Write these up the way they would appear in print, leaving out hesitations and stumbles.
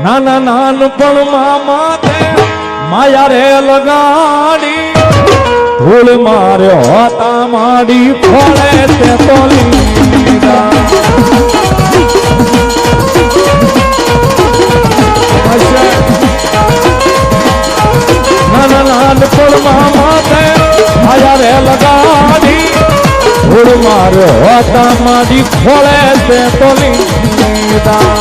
નાના નાનપણમાં માથે માયા રે લગાડી ધૂળ મારે હોતા માડી ફળે તે તો લીધા નાના નાનપણમાં માથે માયા રે લગાડી ધૂળ મારે હોતા માડી ફળે તે તો લીધા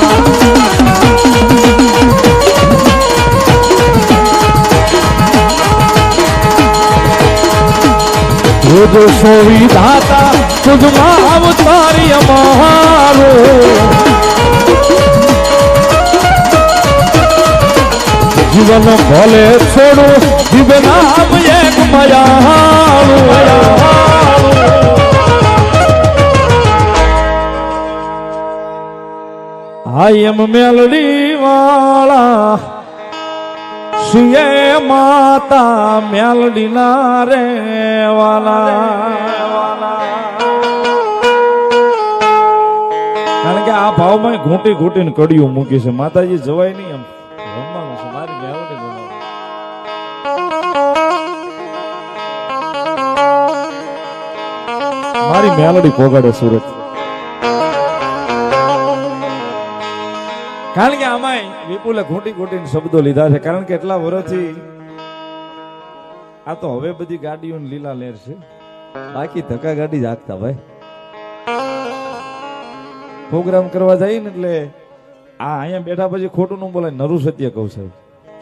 तुझ सुविधाता तुझમાં અવતારી અમારો જીવન ભલે છોડું જીવે નામ એક મયાળું હાય એમ મેલડી વાળા સુયે માતા મેલડી ના રે કારણ કે આ ભાવમાં ઘૂંટી ઘૂંટીને કડિયું મૂકી છે માતાજી જવાય નહીં એમ રમવાનું છે મારી મેલડી મારી મેલડી પોગાડે સુરત કારણ કે આમાં વિપુલે ઘૂંટી ઘૂંટીને શબ્દો લીધા છે કારણ કે એટલા વર્ષથી આ તો હવે બધી ગાડીઓ લીલા લેર છે બાકી ધક્કા ગાડી જ હાંકતા ભાઈ પ્રોગ્રામ કરવા જાય ને એટલે આ અહીંયા બેઠા પછી ખોટું ન બોલાય નરું સત્ય કહું સાહેબ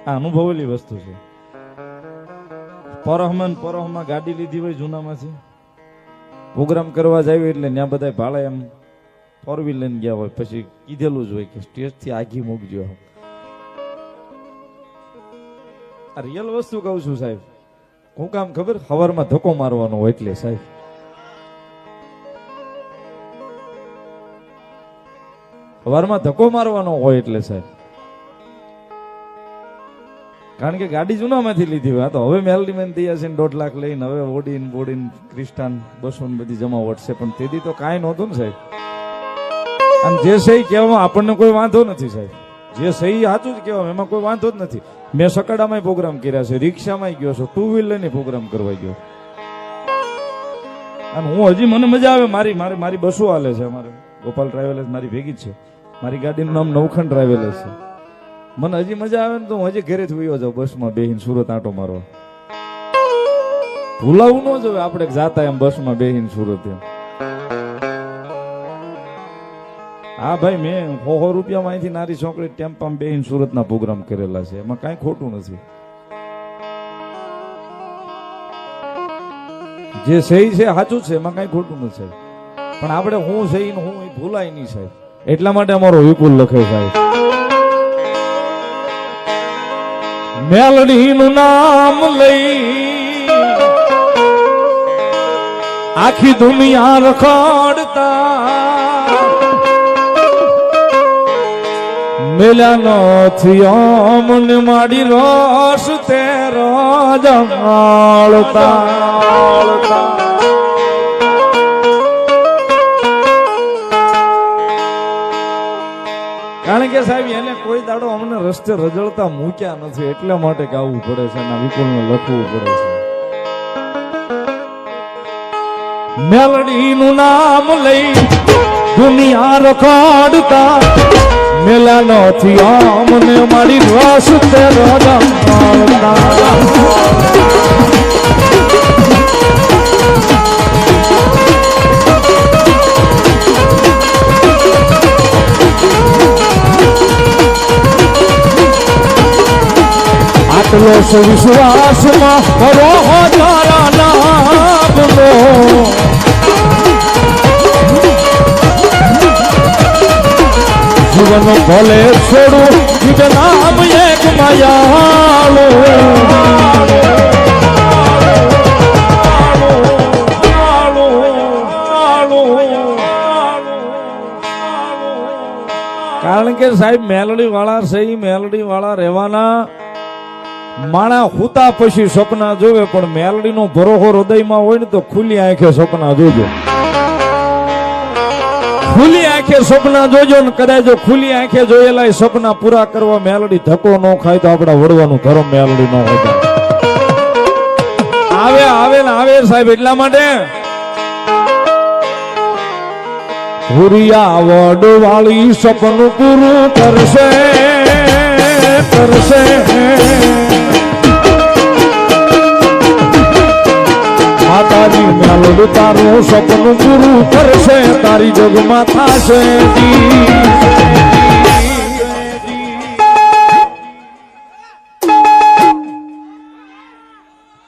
આ અનુભવેલી વસ્તુ છે પરહમાં ગાડી લીધી હોય જૂનામાંથી પ્રોગ્રામ કરવા જાય એટલે ત્યાં બધા ભાડે એમ ફોર વ્હીલ લઈને ગયા હોય પછી કીધેલું જ હોય કે સ્ટેજ થી આગી મૂકજો આ રિયલ વસ્તુ કહું છું સાહેબ હું કામ ખબર સવારમાં ધક્કો મારવાનો હોય એટલે સાહેબ સવારમાં ધક્કો મારવાનો હોય એટલે સાહેબ કારણ કે ગાડી જૂનામાંથી લીધી હોય તો હવે મેલડી મેન તૈયાર છે 1.5 લાખ લઈને હવે ઓડીન ક્રિસ્ટાન બસો બધી જમાવટ છે પણ તેથી તો કાંઈ નહોતું ને સાહેબ અને જે સહી કહેવામાં આપણને કોઈ વાંધો નથી સાહેબ જે સહી સાચું જ કહેવામાં એમાં કોઈ વાંધો જ નથી મેં સકડામાં પ્રોગ્રામ કર્યા છે રિક્ષામાં ગયો છું 2 વ્હીલર ની પ્રોગ્રામ કરવા ગયો અને હું હજી મને મજા આવે મારી બસો હાલે છે અમારે ગોપાલ ટ્રાવેલર્સ મારી ભેગી જ છે મારી ગાડીનું નામ નવખંડ ટ્રાવેલર્સ છે મને હજી મજા આવે ને તો હું હજી ઘરેથી વયો જાઉં બસમાં બેહીને સુરત આંટો મારવા ભૂલાવું ન જોવે આપણે જાતા એમ બસમાં બેહીને સુરત એમ હા ભાઈ મેં 100 રૂપિયામાં અહીંથી નારી છોકરી ટેમ્પામાં બેહીને સુરતના પ્રોગ્રામ કરેલા છે એમાં કાંઈ ખોટું નથી જે સહી છે સાચું છે એમાં કાંઈ ખોટું નથી પણ આપણે હું સહી ને હું ભૂલાય નહીં સાહેબ એટલા માટે અમારો વિપુલ લખે સાહેબ મેલડીનું નામ લઈ આખી દુનિયા રખડતા મેલા નથી મને માડી રોષ તે રજમાળતા કારણ કે સાહેબ એને કોઈ દાડો અમને રસ્તે રજળતા મૂક્યા નથી એટલા માટે ગાવું પડે છે અને વિપુલને લખવું પડે છે મેલડીનું નામ લઈ દુનિયા રખડતા મેલા નથી અમને મારી રસ તે રજમાળતા આટલો વિશ્વાસમાં કરો તારા નામનો જીવન ભલે છોડું જીવ નામ એક માયાળો કારણ કે સાહેબ મેલડી વાળા સહી મેલડી વાળા રહેવાના માણા હુતા પછી સપના જોવે પણ મેલડી નો ભરોહો હૃદયમાં હોય ને તો ખુલ્લી આંખે સપના જોજો ખુલ્લી આંખે સપના જોજો ને કદાચ જો ખુલ્લી આંખે જોયેલા એ સપના પૂરા કરવા મેલડી ધક્કો ન ખાય તો આપડા વડવાનું ધર્મ મેલડી ન હોય. આવે આવે ને આવે સાહેબ એટલા માટે ભૂરિયા વડવાળી સપનું પૂરું કરશે કરશે. માતાજી મેલડી તારું સપનું પૂરું કરશે તારી જગમાં થશે.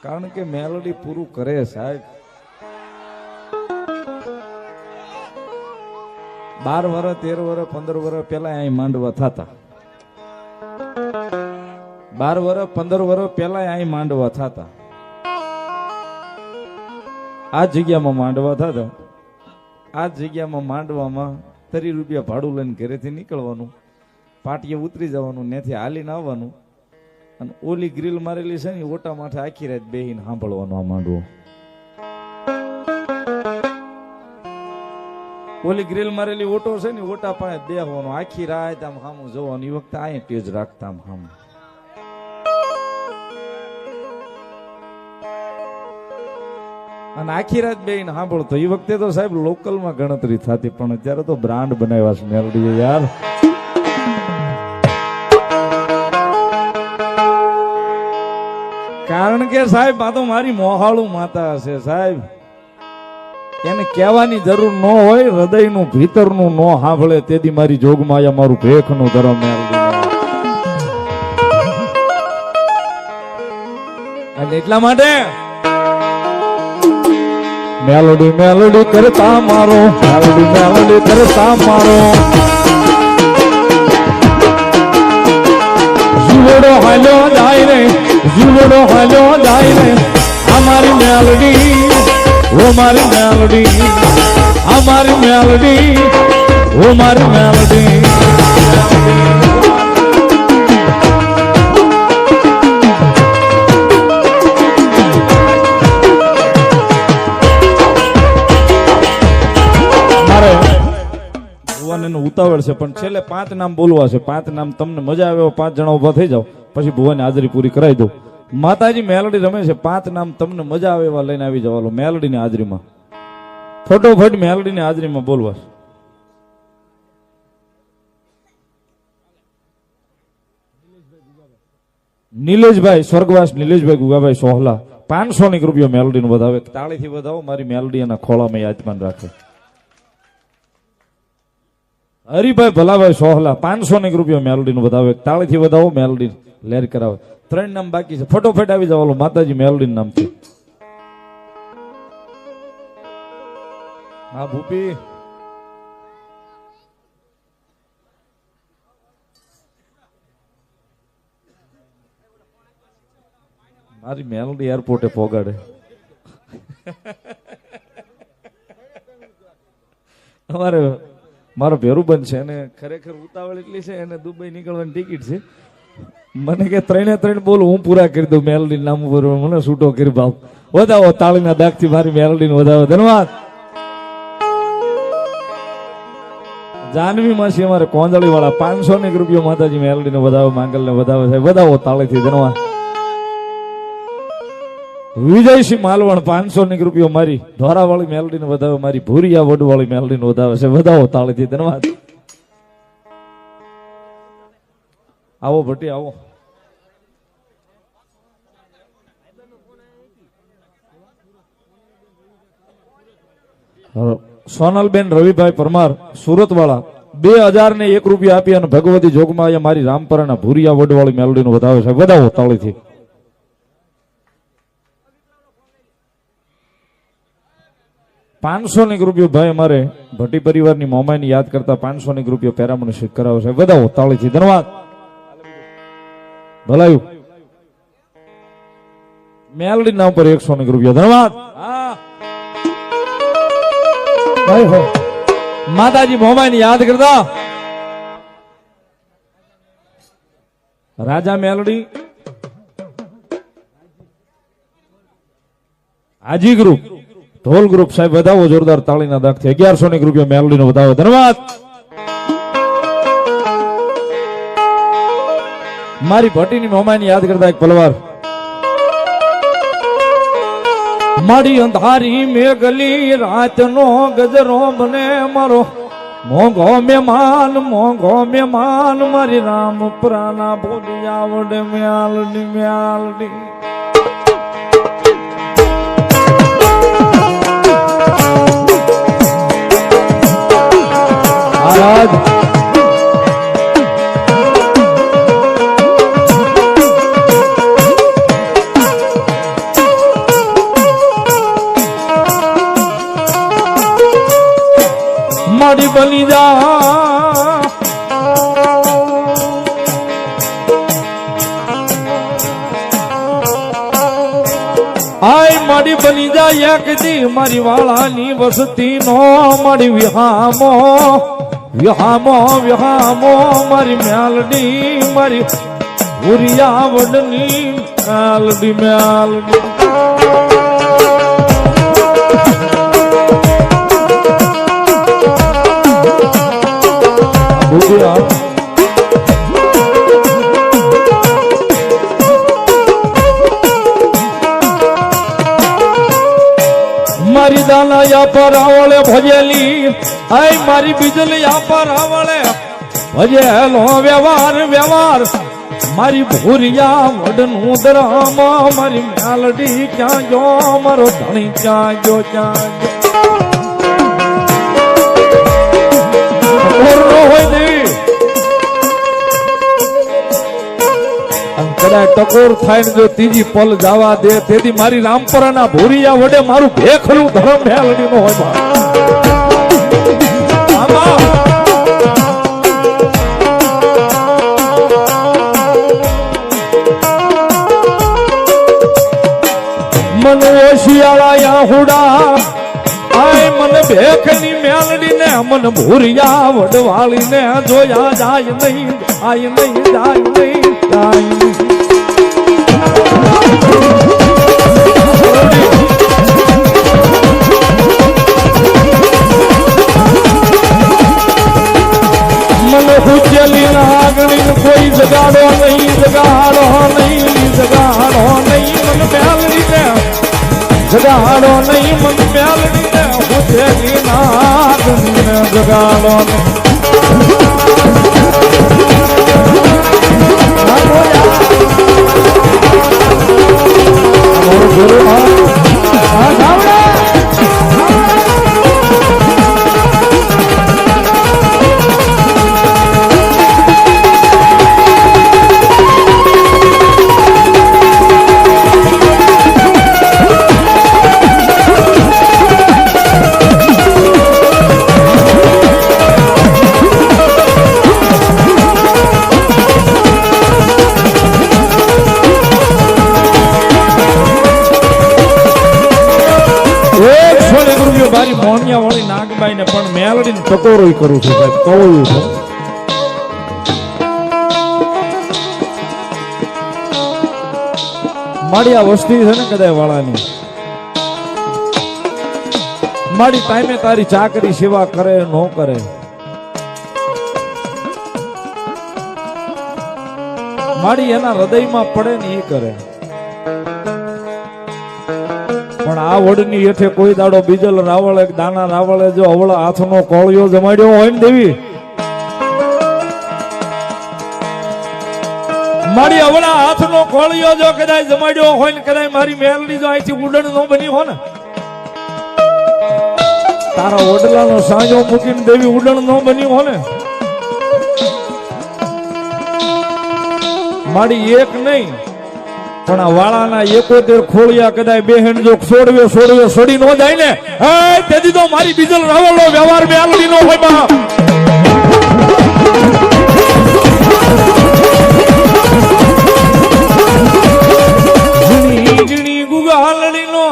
કારણ કે મેલોડી પૂરું કરે સાહેબ. 12 વર્ષ 13 વર્ષ 15 વર્ષ પેલા અહીં માંડવા થતા. 12 વર્ષ 15 વર્ષ પેલા અહીં માંડવા થતા. આ જગ્યામાં માંડવા થતા. આ જગ્યામાં માંડવામાં 30 રૂપિયા ભાડું લઈને ઘરેથી નીકળવાનું, પાટીએ ઉતરી જવાનું, ત્યાંથી હાલીને આવવાનું અને ઓલી ગ્રીલ મારેલી છે ને ઓટા માથે આખી રાત બેહીને સાંભળવાનું આ માંડવો. ઓલી ગ્રીલ મારેલી ઓટો છે ને ઓટા પાસે બેહવાનું, આખી રાત આમ સામું જોવાનું. એ વખતે આ તેજ રાખતા આમ સામું. અને આખી રાત બેહીને સાંભળતો. એ વખતે તો સાહેબ લોકલમાં ગણતરી થતી, પણ અત્યારે તો બ્રાન્ડ બનાવ્યા છે મેલડીએ યાર. કારણ કે સાહેબ આ તો મારી મોહાળું માતા હશે સાહેબ. એને કહેવાની જરૂર ન હોય, હૃદયનું ભીતરનું ન સાંભળે તેથી મારી જોગમાયા મારું ભેખનું ધર્મ મેલડી. અને એટલા માટે મેલોડી મેલોડી કરતા મારો, મેલોડી મેલોડી કરતા મારો જીવડો હાલ્યો જાય રે, જીવડો હાલ્યો જાય રે. અમારી મેલડી, ઓ મારી મેલડી, અમારી મેલડી, ઓ મારી મેલડી. ઉતાવળ છે પણ છેલ્લે 5 નામ બોલવા છે. 5 નામ તમને મજા આવે 5 જણા ઉભા થઈ જાવ, પછી ભુવાની હાજરી પૂરી કરાવી દઉં. માતાજી મેલડી રમે છે. 5 નામ તમને મજા આવે એવા લઈને આવી જવાલો મેલડીની હાજરીમાં. ફટોફટ મેલડીની હાજરીમાં બોલવા છે. નિલેશભાઈ સ્વર્ગવાસ, નિલેશભાઈ ગુગાભાઈ સોહલા 500 રૂપિયા મેલડીનું વધાવે. તાળીથી વધાવો, મારી મેલડી એના ખોળામાં યાદમાન રાખે. હરિભાઈ ભલાભાઈ સોહલા 500 રૂપિયા મેલડીનું વધાવે. તાળીથી વધાવો, મેલડી લેર કરાવે. 3 નામ બાકી છે, ફટોફટ આવી જવાલો માતાજી મેલડી નામથી. હા ભૂપી, મારી મેલડી એરપોર્ટે પોગાડે. અમારે મારો ભેરુબંધ છે એને ખરેખર ઉતાવળ એટલી છે, એને દુબઈ નીકળવાની ટિકિટ છે. મને કે 3 બોલું હું પૂરા કરી દઉં મેલડી નામ ઉપર. મને છૂટો કરી બાપ. વધાવો તાળીના દાગથી મારી મેલડી ને વધાવો. ધન્યવાદ. જાનવી માસી અમારે કોંદળી વાળા 500 રૂપિયા માતાજી મેલડી ને વધાવો, માંગલ ને વધાવે છે. વધાવો તાળીથી. ધન્યવાદ. વિજયસિંહ માલવણ 500 રૂપિયા મારી ઢોરાવાળી મેલડી ને વધાવે, મારી ભૂરિયા વડવાળી મેલડી ને વધાવે છે. વધાવો તાળીથી. ધન્યવાદ. આવો ભટ્ટી આવો. સોનલબેન રવિભાઈ પરમાર સુરત વાળા 2001 રૂપિયા આપી અને ભગવતી જોગમાં મારી રામપરાના ભૂરિયા વડવાળી મેલડી નું વધાવે છે. વધાવો તાળીથી. ₹500 ભાઈ અમારે ભટ્ટી પરિવારની મોમાઈની યાદ કરતા ₹500 પેરામણી કરાવે છે. વધાવો તાળીથી. ધન્યવાદ. ભલાયું મેલડી ના ઉપર ₹100. ધન્યવાદ. માતાજી મોમાઈની યાદ કરતા રાજા મેલડી હાજી ગ્રુપ ઢોલ ગ્રુપ સાહેબ વધાવો જોરદાર તાળીના દાખથી 1100 રૂપિયા મેલોડીનો વધાવો ધન્યવાદ. મારી ભટ્ટીની મમાની યાદ કરતા એક પલવાર મારી અંધારી મેઘલી રાતનો ગજરો બને મારો મોંઘો મહેમાન મારી રામ પ્રાના બોલી આવડે મ્યાલડી મ્યાલડી. આરાધ મારી બની જા આય મારી બની જા એક દી મારી વાળાની વસતી નો મારી વિહામો મારી મ્યાલડી મારી ઉરિયા વડની મ્યાલડી. મારી દાના યા પર આવળે ભજેલી આય મારી બીજલી યા પર આવળે ભજેલો વ્યવહાર મારી ભૂરિયા વડનું દરામ મારી મ્યાલડી ક્યાં જો મારો ધણી ક્યાં જો કદાચ ટકોર થાય ને જો ત્રીજી પલ જવા દે તેથી મારી રામપરાના ભૂરિયા વડે મારું ભેખલું ધર્મ મેલડી નો હોય. મને ઓશિયાળા યાહુડા આય મને ભેખની મેલડી ને મન ભૂરિયા વડવાળી ને જોયા જાય નહીં જાય નહીં જાય નહીં જાય નહીં. મને હુજેલી લાગણી કોઈ જગાડો નહીં મન મેલડી ને જગાડો નહીં મન મેલડી ને હુજેલી લાગણી ને જગાડો નહીં. મારી મોણિયા વાળી નાગબાઈ ને પણ મેલડી ને ટકોરો કરું છું સાહેબ કહું છું. મારી આ વસ્તી છે ને કદાચ વાળાની મારી ટાઈમે તારી ચાકરી સેવા કરે નો કરે મારી એના હૃદયમાં પડે ને એ કરે. પણ આ વડની હેઠે કોઈ દાડો બીજલ રાવળે દાના રાવળે જો અવળા હાથનો કોળિયો જમાડ્યો હોય ને દેવી મારી અવળા હાથનો કોળિયો જો કદાચ જમાડ્યો હોય ને કદાચ મારી મેલડી જો અહીંથી ઉડણ નો બની હોય ને તારા ઓડલાનો સાંજો મૂકીને દેવી ઉડણ નો બની હોય ને મારી એક નહીં પણ આ વાળાના 71 ખોળિયા કદાચ બેહેન જો છોડવે છોડી નો જાય ને તેથી તો મારી બીજલ રાવળનો વ્યવહાર મેલડી નો હોય માં. ઝીણી ગુગાલડી નો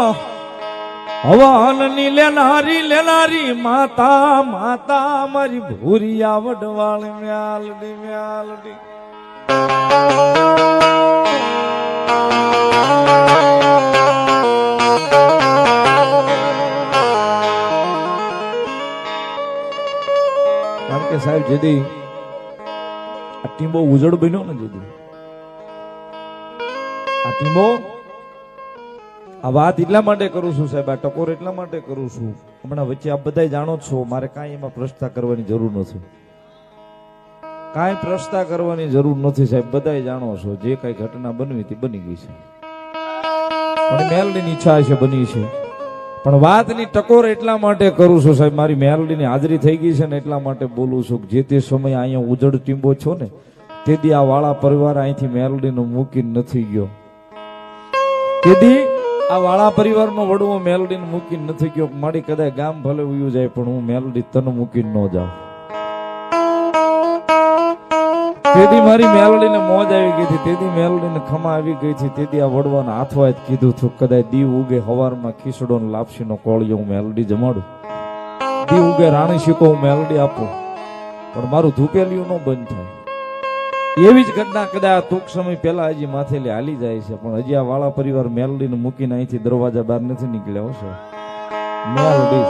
હવાનની લેનારી માતા મારી ભૂરિયા વડવાળી મ્યાલડી સાહેબ જેદી આ ટીંબો ઉજળ બન્યો ને જેદી આ ટીંબો આ વાત એટલા માટે કરું છું સાહેબ, આ ટકોર એટલા માટે કરું છું, હમણાં વચ્ચે આપ બધા જાણો છો, મારે કાંઈ એમાં પ્રશ્ન કરવાની જરૂર નથી, કાંઈ પ્રશ્ન કરવાની જરૂર નથી સાહેબ, બધા જાણો છો જે કઈ ઘટના બનવી હતી બની ગઈ છે, પણ મેલડીની ઈચ્છા છે બની છે, પણ વાતની ટકોર એટલા માટે કરું છું સાહેબ, મારી મેલડીની હાજરી થઈ ગઈ છે ને એટલા માટે બોલું છું કે જે તે સમયે અહીંયા ઉજળ ટીંબો છો ને તેથી આ વાળા પરિવાર અહીંથી મેલડીનો મૂકી નથી ગયો, તેથી આ વાળા પરિવારનો વડવો મેલડીને મૂકીને નથી ગયો, મારી કદાચ ગામ ભલે ઉયું જાય પણ હું મેલડી તને મૂકીને ન જાઉં, તેથી મારી મેલડીને મોજ આવી ગઈ હતી, તેથી મેલડીને ખમા આવી ગઈ હતી, તેથી આ વડવાના હાથવા જ કીધું હતું કદાચ દીવ ઉગે હવારમાં ખીસડો ને લાપસીનો કોળિયો હું મેલડી જમાડું, દીવ ઉગે રાણી શીખો હું મેલડી આપું, પણ મારું ધૂપેલિયું ન બંધ થાય, એવી જ ઘટના કદાચ ટૂંક સમય પહેલા હજી માથેલી હાલી જાય છે, પણ હજી આ વાળા પરિવાર મેલડીને મૂકીને અહીંથી દરવાજા બહાર નથી નીકળ્યા હશે, મેલડી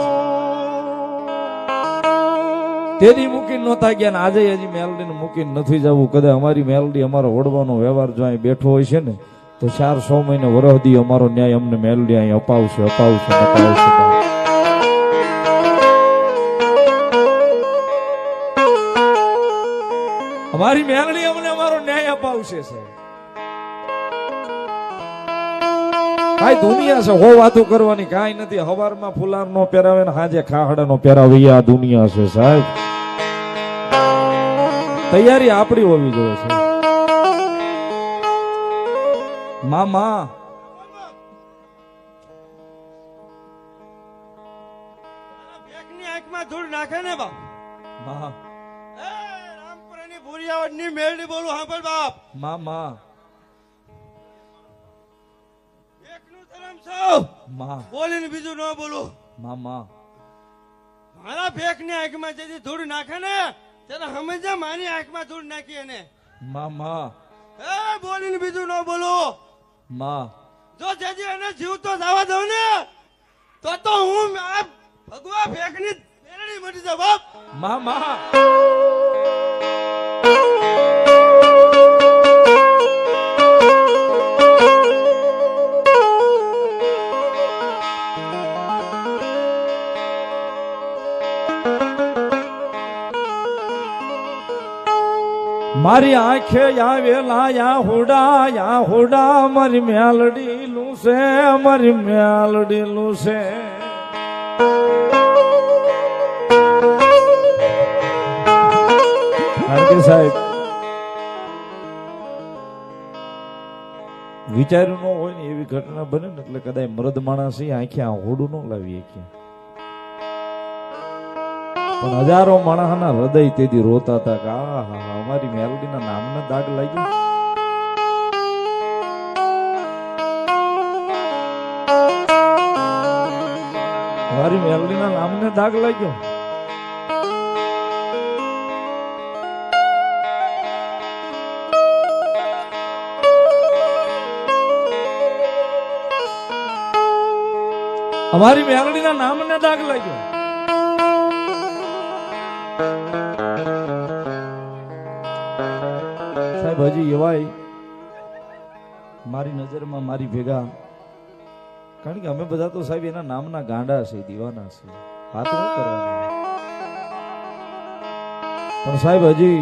તેથી મૂકીને નહોતા ગયા ને આજે હજી મેલડીને મૂકીને નથી જવું, કદાચ અમારી મેલડી અમારો વડવાનો વ્યવહાર જો અહીં બેઠો હોય છે ને તો 4-6 મહિને વરહદી અમારો ન્યાય અમને મેલડી અહીં અપાવશે. અમારી મેલડી અમને અમારો ન્યાય અપાવશે છે. કાઈ દુનિયા છે હો વાતો કરવાની કાઈ નથી, હવારમાં ફુલાર નો પહેરાવે ને હાજે ખાહડા નો પહેરાવે, આ દુનિયા છે સાહેબ, તૈયારી આપણી હોવી જોઈએ છે. મામા બેકની આંખમાં ધૂળ નાખે ને બાપ, મા રામપુરાની ભૂરિયાવડની મેલડી બોલું સાંભળ બાપ, મામા એકનું ધરમ સૌ મા બોલીને બીજું ન બોલું, મામા મારા બેકની આંખમાં જેથી ધૂળ નાખે ને તેને સમજ્યા મારી આંખમાં ધૂળ નાખી એને, મામા એ બોલીને બીજું ન બોલું, મા જો જેથી એને જીવતો જવા દઉં ને તો હું આ ભગવા ફેકની મેલડી મટી જાઉં બાપ, મામા મારી આંખે આવેલા યા હુડા મારી મેલડી લું છે, મારી મેલડી લું છે. કારણ કે સાહેબ વિચાર્યું ન હોય ને એવી ઘટના બને ને એટલે કદાચ મરદ માણસ આંખે હોડું ન લાવી શકીએ, પણ હજારો માણસના હૃદય તેથી રોતા હતા કે આ અમારી મેલડીના નામને દાગ લાગ્યો, અમારી મેલડીના નામને દાગ લાગ્યો. અમારી મેલડીના નામને દાગ લાગ્યો. સાહેબ હજી એવાય મારી નજરમાં મારી ભેગા, કારણ કે અમે બધા તો સાહેબ એના નામના ગાંડા છે, દીવાના છે, વાત શું કરવાની, પણ સાહેબ હજી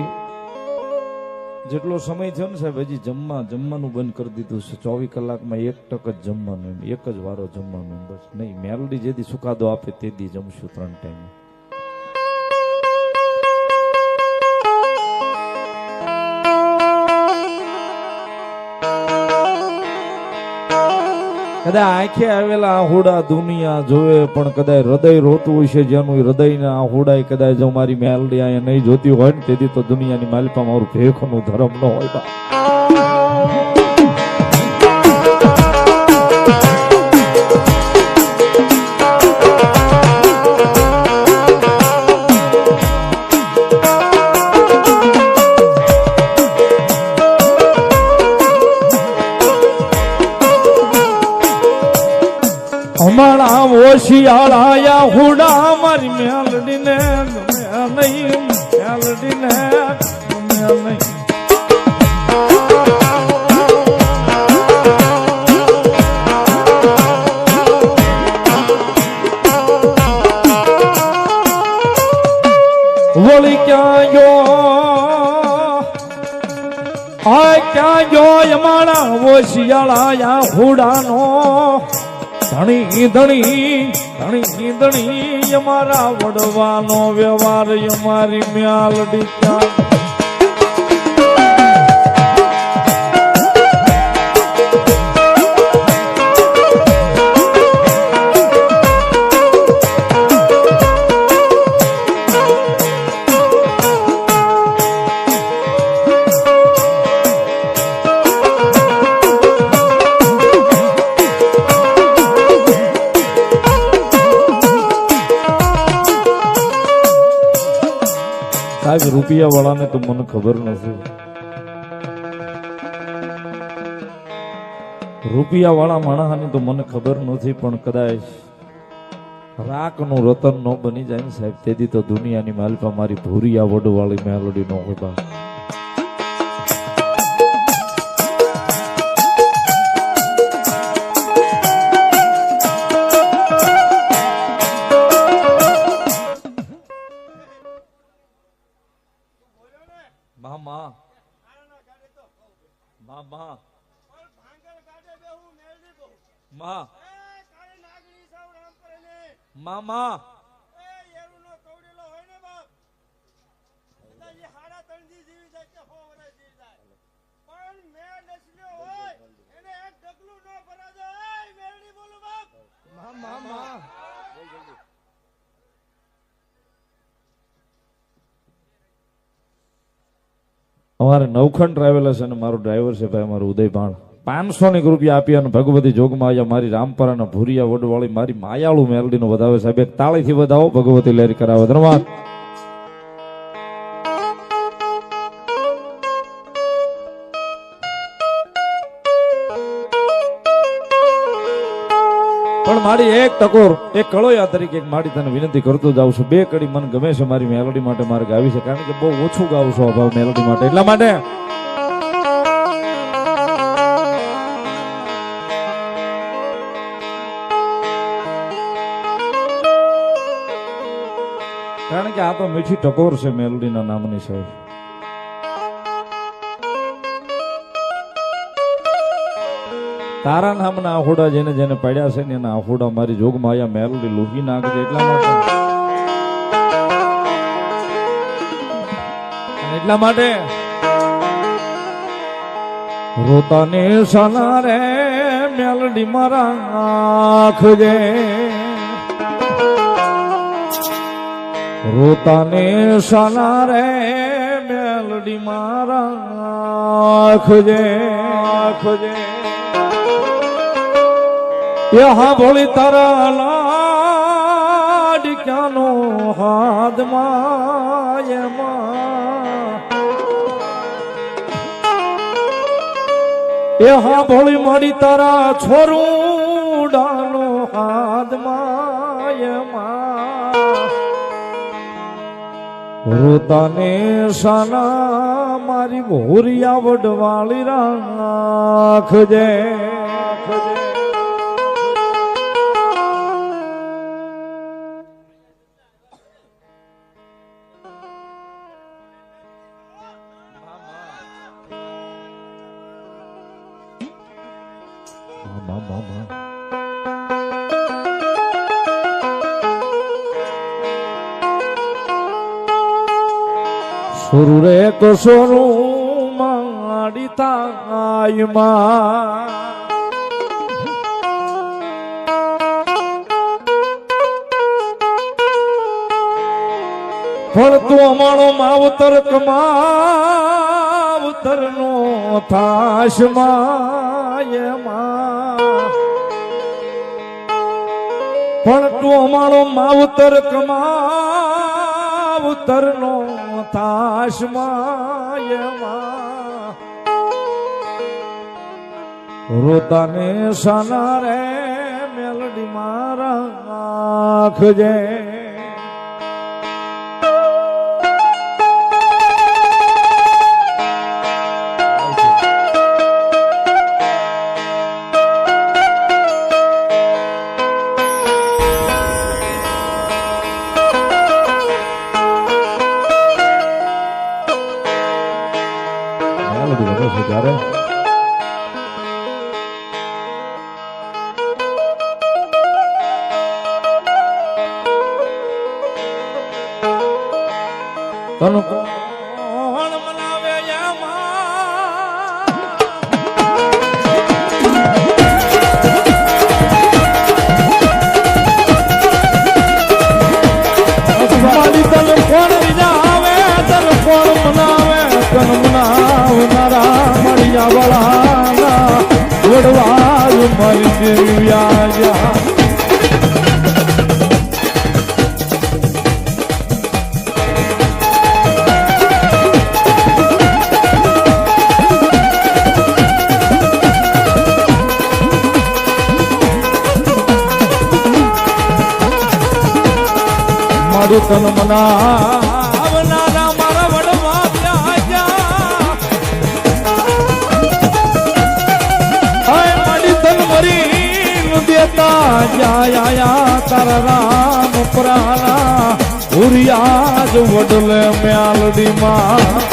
જેટલો સમય થયો ને સાહેબ હજી જમવાનું બંધ કરી દીધું છે, 24 કલાકમાં 1 ટક જ જમવાનું, એક જ વારો જમવાનું, બસ નહીં મેલડી જેથી સુકાદો આપે તેથી જમશું 3 ટાઈમ. કદાચ આંખે આવેલા આહુડા દુનિયા જોવે પણ કદાચ હૃદય રોતું હોય છે, જેનું હૃદયના આહુડા કદાચ જો મારી મેલડી અહીંયા નહીં જોતી હોય ને તેથી તો દુનિયાની માલિપા મારું ભેખનું ધર્મ ન હોય બા. હમણાં ઓશિયાળા હુડા મારી મેલડીને ગમે નહીં, મેલડીને ગમે નહીં. વળી ક્યાં ગયો આ ક્યાં ગયો અમારા ઓશિયાળા હુડાનો ધણી ધણી ધણી ધણી અમારા વડવાનો વ્યવહાર અમારી મ્યાલડી ક્યાં સાહેબ રૂપિયા વાળાને તો મને ખબર નથી. રૂપિયા વાળા માણસની તો મને ખબર નથી, પણ કદાચ રાખનું રતન ન બની જાય ને સાહેબ, તેથી તો દુનિયાની માલપા મારી ભૂરિયા વડવાળી મેલોડી નો હોય. મામા મામા મા મામા અમારે નવખંડ ટ્રાવેલર્સ અને મારો ડ્રાઈવર છે ભાઈ અમારો ઉદય ભાણ 500 રૂપિયા આપી અને ભગવતી જોગમાં આવ્યા મારી રામપરાના ભૂરિયા વડવાળી મારી માયાળુ મેલડીનો વધાવે સાહેબ. એક તાળીથી વધાવો, ભગવતી લેરી કરાવો. ધન્યવાદ. પણ મારી એક ટકોર એક કળોયા તરીકે એક મારી તને વિનંતી કરતો જાઉં છું. 2 કડી મને ગમે છે મારી મેલોડી માટે મારે ગાવી છે, કારણ કે બહુ ઓછું ગાવું છું અભાવ મેલોડી માટે. એટલા માટે કારણ કે આ તો મીઠી ટકોર છે મેલોડીના નામની સાહેબ. તારા નામના આહુડા જેને જેને પડ્યા છે ને એના આહુડા મારી જોગમાં આયા મેલોડી લૂહી નાખજે. એટલા માટે રોતાને સના રે મેલડી મારા આખજે, રોતાને સના રે મેલડી મારા આખજે આખજે. યહાં ભોળી તારા લાડક્યાનો હાથમાં યહાં ભોળી મળી તારા છોરુડાનો હાથમાં રોતાને સાના મારી ભોરિયા વડવાળી રાખજે. સોરુ રે તો સોરુ માડી તાયમાં પણ તું અમારો માવતર કમાવતર નો થાશ માયમાં, પણ તું અમારો માવતર કમાવતર નો થાશ માયમાં. રોતાને સાના રે મેલડી મારા આખજે. મેલોડી ગમે છે ત્યારે તન કોણ મનાવે મારી તન કોણ રીઝાવે તન કોણ મનાવે તન મનાવનારા મળ્યા વળાના વડવાજ મારી દેવ્યા મારું તન મનાવનારા મારા વડવા મારી તન મરી દેતા જાયા તારા રામ પ્રાણા ઉરિયા જ વડલે મ્યાલડી માં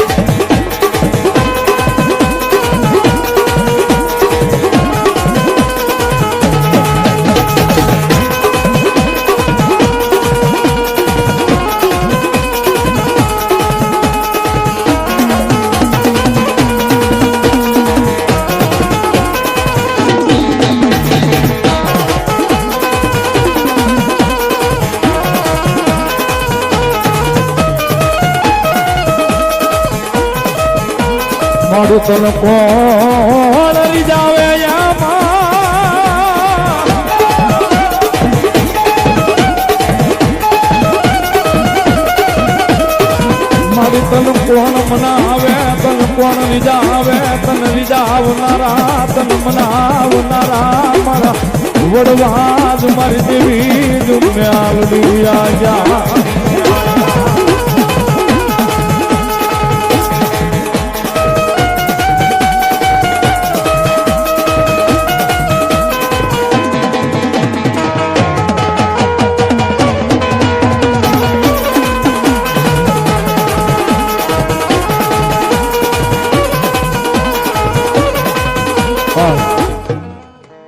મારું તન કોણ રીઝાવે મારું તન કોણ મનાવે તન કોણ રીઝાવે તન રીઝાવનારા તન મનાવનારા મારા વડવાજ મારી દેવી દુમ્યાલડી આજા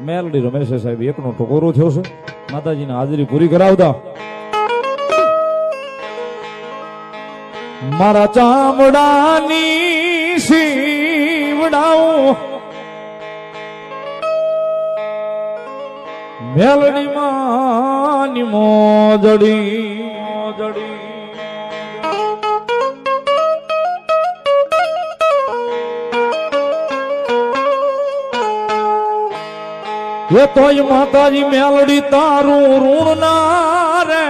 મેલડી રમેશ સાહેબ એકનો ટકોરો થયો છે માતાજીની હાજરી પૂરી કરાવતા મારા ચામડાની શીવડાવું મેલડી માની મોજડી એ તોય માતાજી મેલડી તારું ઋણ ના રે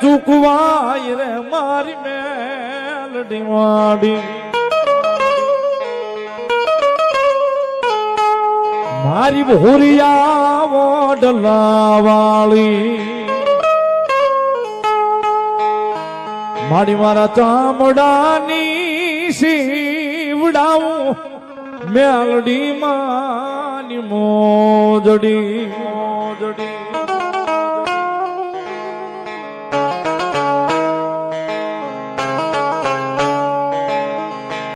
ચૂકવાય રે મારી મેલડી વાડી મારી ભોરિયા વડલા વાળી મારી મારા ચામડાની શીવડાવું મેલડી માની મોજડી